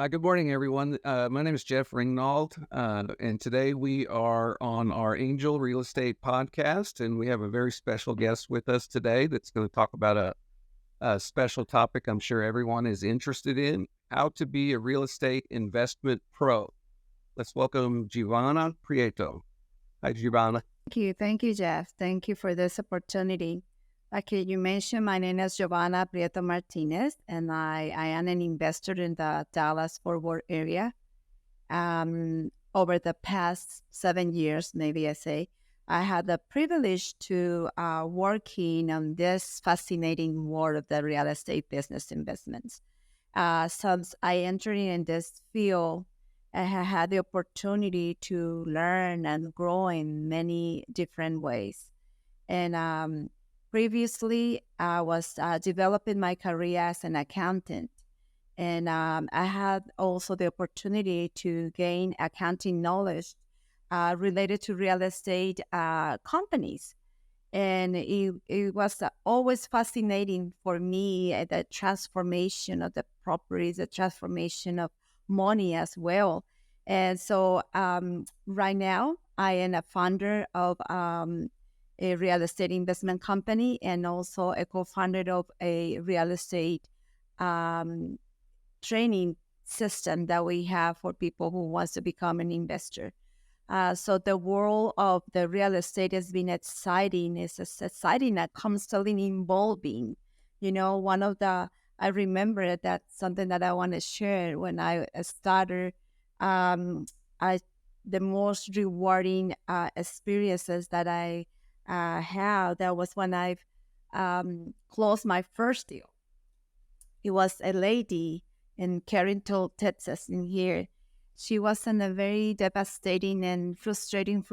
Good morning, everyone. My name is Jeff Ringnauld, and today we are on our Angel Real Estate podcast, and we have a very special guest with us today that's going to talk about a special topic I'm sure everyone is interested in, how to be a real estate investment pro. Let's welcome Giovana Prieto. Hi, Giovana. Thank you, Jeff. Thank you for this opportunity. Like you mentioned, my name is Giovana Prieto Martinez, and I am an investor in the Dallas-Fort Worth area. Over the past 7 years, maybe I say, I had the privilege to working on this fascinating world of the real estate business investments. Since I entered in this field, I had the opportunity to learn and grow in many different ways. And previously, I was developing my career as an accountant. And I had also the opportunity to gain accounting knowledge related to real estate companies. And it was always fascinating for me, the transformation of the properties, the transformation of money as well. And so right now, I am a founder of a real estate investment company and also a co-founder of a real estate um, training system that we have for people who wants to become an investor. So the world of the real estate has been exciting. It's exciting and constantly evolving. I remember that's something that I want to share when I started. Um, I the most rewarding experiences that I had, that was when I closed my first deal. It was a lady in Carrington, Texas, in here. She was in a very devastating and frustrating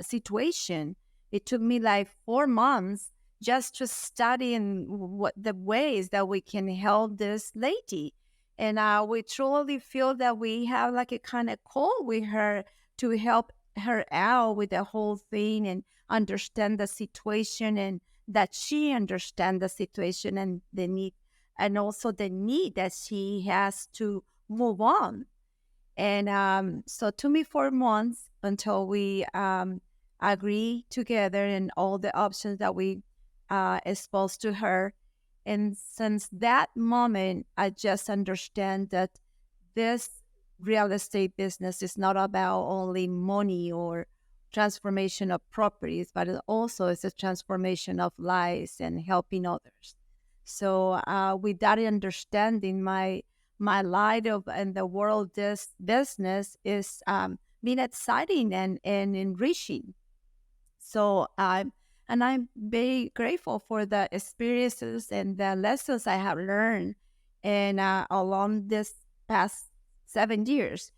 situation. It took me like 4 months just to study and what the ways that we can help this lady. And we truly feel that we have like a kind of call with her to help her out with the whole thing and understand the situation, and that she understand the situation and the need, and also the need that she has to move on. And so it took me 4 months until we agree together and all the options that we exposed to her. And since that moment, I just understand that this real estate business is not about only money or transformation of properties, but it also is a transformation of lives and helping others. So with that understanding, my light of and the world this business is been exciting and enriching. So I'm very grateful for the experiences and the lessons I have learned and along this past 7 years.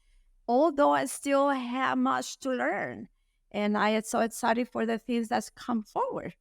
Although I still have much to learn, and I am so excited for the things that's come forward.